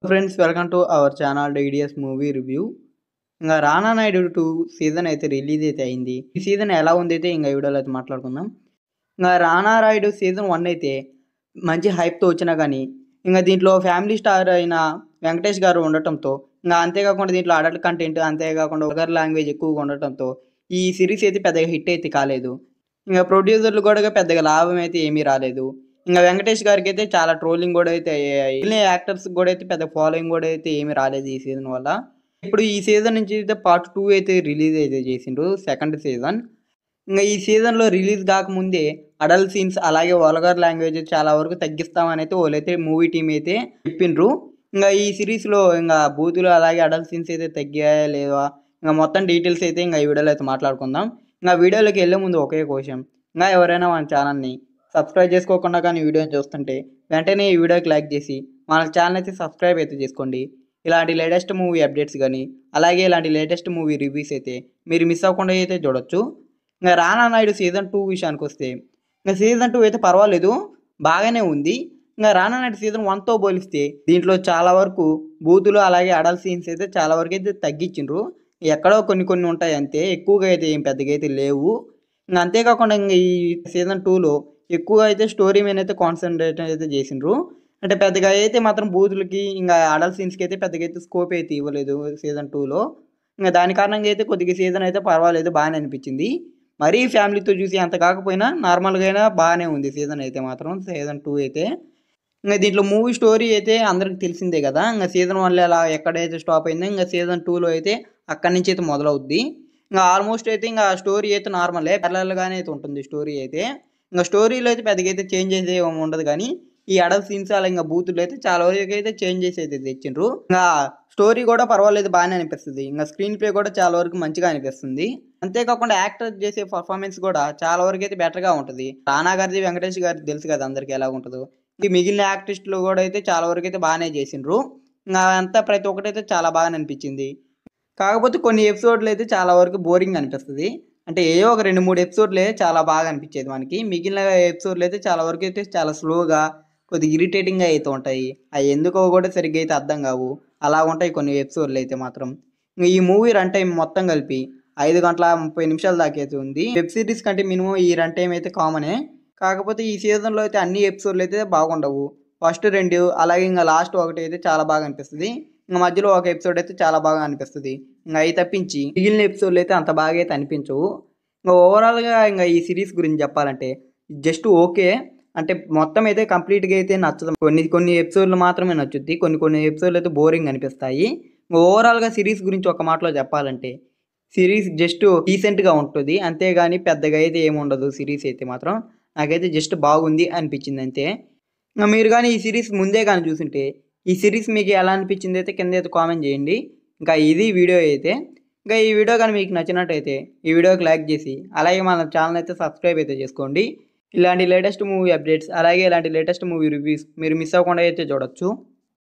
Friends, welcome to our channel DDS movie review. ఇంకా రానా Naidu 2 season అయితే release అయితే అయింది. ఈ సీజన్ ఎలా ఉంది అయితే ఇంకా వీడియోలో అయితే మాట్లాడుకుందాం. ఇంకా రానా నాయుడు సీజన్ 1 అయితే మంచి హైప్తో వచ్చినా కానీ ఇంకా దీంట్లో ఫ్యామిలీ స్టార్ అయిన వెంకటేష్ గారు ఉండటంతో ఇంకా అంతేకాకుండా దీంట్లో అడల్ట్ కంటెంట్ అంతేకాకుండా వల్గర్ లాంగ్వేజ్ ఎక్కువగా ఉండటంతో ఈ సిరీస్ అయితే పెద్దగా హిట్ అయితే కాలేదు. ఇంకా ప్రొడ్యూసర్లు కూడా పెద్దగా లాభం అయితే ఏమీ రాలేదు. ఇంకా వెంకటేష్ గారికి అయితే చాలా ట్రోలింగ్ కూడా అయితే అయ్యాయి. యాక్టర్స్ కూడా అయితే పెద్ద ఫాలోయింగ్ కూడా అయితే ఏమీ రాలేదు ఈ సీజన్ వల్ల. ఇప్పుడు ఈ సీజన్ నుంచి అయితే పార్ట్ 2 అయితే రిలీజ్ అయితే చేసిండ్రు, సెకండ్ సీజన్. ఇంకా ఈ సీజన్లో రిలీజ్ కాకముందే అడల్ట్ సీన్స్ అలాగే వల్గర్ లాంగ్వేజ్ చాలా వరకు తగ్గిస్తామని అయితే వాళ్ళైతే మూవీ టీం అయితే చెప్పిండ్రు. ఇంకా ఈ సిరీస్లో ఇంకా బూతులు అలాగే అడల్ట్ సీన్స్ అయితే తగ్గాయా లేవా ఇంకా మొత్తం డీటెయిల్స్ అయితే ఇంకా ఈ వీడియోలో అయితే మాట్లాడుకుందాం. ఇంకా వీడియోలోకి వెళ్ళే ముందు ఒకే క్వశ్చన్, ఇంకా ఎవరైనా మన ఛానల్ని సబ్స్క్రైబ్ చేసుకోకుండా కానీ వీడియోని చూస్తుంటే వెంటనే ఈ వీడియోకి లైక్ చేసి మన ఛానల్ అయితే సబ్స్క్రైబ్ అయితే చేసుకోండి. ఇలాంటి లేటెస్ట్ మూవీ అప్డేట్స్ కానీ అలాగే ఇలాంటి లేటెస్ట్ మూవీ రివ్యూస్ అయితే మీరు మిస్ అవ్వకుండా అయితే చూడొచ్చు. ఇంకా రానా నాయుడు సీజన్ 2 విషయానికి వస్తే ఇంకా సీజన్ 2 అయితే పర్వాలేదు, బాగానే ఉంది. ఇంకా రానా నాయుడు సీజన్ 1తో పోలిస్తే దీంట్లో చాలా వరకు బూతులు అలాగే అడల్ట్ సీన్స్ అయితే చాలా వరకు అయితే తగ్గించిండ్రు. ఎక్కడో కొన్ని ఉంటాయి అంతే, ఎక్కువగా అయితే ఏం పెద్దగా అయితే లేవు. ఇంకా అంతేకాకుండా ఇంకా ఈ సీజన్ 2లో ఎక్కువగా అయితే స్టోరీ మీద అయితే కాన్సన్ట్రేట్ అయితే చేసిండ్రు. అంటే పెద్దగా అయితే మాత్రం బూతులకి ఇంకా అడల్ట్ సీన్స్కి అయితే పెద్దగా అయితే స్కోప్ అయితే ఇవ్వలేదు సీజన్ 2లో. ఇంకా దాని కారణంగా అయితే కొద్దిగా సీజన్ అయితే పర్వాలేదు, బాగానే అనిపించింది. మరీ ఫ్యామిలీతో చూసి అంత కాకపోయినా నార్మల్గా అయినా బాగానే ఉంది సీజన్ అయితే మాత్రం, సీజన్ 2 అయితే. ఇంకా దీంట్లో మూవీ స్టోరీ అయితే అందరికి తెలిసిందే కదా. ఇంకా సీజన్ 1లో అలా ఎక్కడైతే స్టాప్ అయిందో ఇంకా సీజన్ 2లో అయితే అక్కడి నుంచి అయితే మొదలవుద్ది. ఇంకా ఆల్మోస్ట్ అయితే ఇంకా స్టోరీ అయితే నార్మలే, ప్యారలల్గానే అయితే ఉంటుంది స్టోరీ అయితే. ఇంకా స్టోరీలో అయితే పెద్దగా అయితే చేంజ్ అయితే ఏమి ఉండదు, కానీ ఈ అడల్ట్ సీన్స్ అలా ఇంకా బూతులు అయితే చాలా వరకు అయితే చేంజెస్ అయితే తెచ్చిండ్రు. ఇంకా స్టోరీ కూడా పర్వాలేదు, బాగానే అనిపిస్తుంది. ఇంకా స్క్రీన్ ప్లే కూడా చాలా వరకు మంచిగా అనిపిస్తుంది. అంతేకాకుండా యాక్టర్ చేసే పర్ఫార్మెన్స్ కూడా చాలా వరకు అయితే బెటర్గా ఉంటుంది. రానా గారిది వెంకటేష్ గారిది తెలుసు కదా అందరికి ఎలా ఉంటుందో. ఈ మిగిలిన యాక్టిస్టులు కూడా అయితే చాలా వరకు అయితే బాగానే చేసిండ్రు. ఇంకా అంతా ప్రతి ఒక్కటి అయితే చాలా బాగా అనిపించింది. కాకపోతే కొన్ని ఎపిసోడ్లు అయితే చాలా వరకు బోరింగ్ అనిపిస్తుంది. అంటే ఏవో ఒక 2-3 ఎపిసోడ్లే చాలా బాగా అనిపించేది మనకి. మిగిలిన ఎపిసోడ్లు అయితే చాలా వరకు అయితే చాలా స్లోగా కొద్దిగా ఇరిటేటింగ్గా అయితే ఉంటాయి. అవి ఎందుకో కూడా సరిగ్గా అయితే అర్థం కావు, అలా ఉంటాయి కొన్ని ఎపిసోడ్లు అయితే మాత్రం. ఈ మూవీ రన్ టైం మొత్తం కలిపి 5 గంటల 30 నిమిషాల దాకా అయితే ఉంది. వెబ్ సిరీస్ కంటే మినిమం ఈ రన్ టైం అయితే కామనే. కాకపోతే ఈ సీజన్లో అయితే అన్ని ఎపిసోడ్లు అయితే బాగుండవు. ఫస్ట్ 2 అలాగే ఇంకా లాస్ట్ ఒకటి అయితే చాలా బాగా అనిపిస్తుంది. ఇంకా మధ్యలో ఒక ఎపిసోడ్ అయితే చాలా బాగా అనిపిస్తుంది. ఇంకా అవి తప్పించి మిగిలిన ఎపిసోడ్లు అయితే అంత బాగా అయితే అనిపించవు. ఇంకా ఓవరాల్గా ఇంకా ఈ సిరీస్ గురించి చెప్పాలంటే జస్ట్ ఓకే. అంటే మొత్తం అయితే కంప్లీట్గా అయితే నచ్చదు. కొన్ని ఎపిసోడ్లు మాత్రమే నచ్చుద్ది, కొన్ని ఎపిసోడ్లు అయితే బోరింగ్ అనిపిస్తాయి. ఓవరాల్గా సిరీస్ గురించి ఒక మాటలో చెప్పాలంటే సిరీస్ జస్ట్ డీసెంట్గా ఉంటుంది, అంతేగాని పెద్దగా అయితే ఏముండదు. సిరీస్ అయితే మాత్రం నాకైతే జస్ట్ బాగుంది అనిపించింది అంతే. ఇంకా మీరు కానీ ఈ సిరీస్ ముందే కానీ చూసుంటే ఈ సిరీస్ మీకు ఎలా అనిపించింది అయితే కింద అయితే కామెంట్ చేయండి. ఇంకా ఇది వీడియో అయితే. ఇంకా ఈ వీడియో కానీ మీకు నచ్చినట్టయితే ఈ వీడియోకి లైక్ చేసి అలాగే మన ఛానల్ అయితే సబ్స్క్రైబ్ అయితే చేసుకోండి. ఇలాంటి లేటెస్ట్ మూవీ అప్డేట్స్ అలాగే ఇలాంటి లేటెస్ట్ మూవీ రివ్యూస్ మీరు మిస్ అవ్వకుండా అయితే చూడొచ్చు.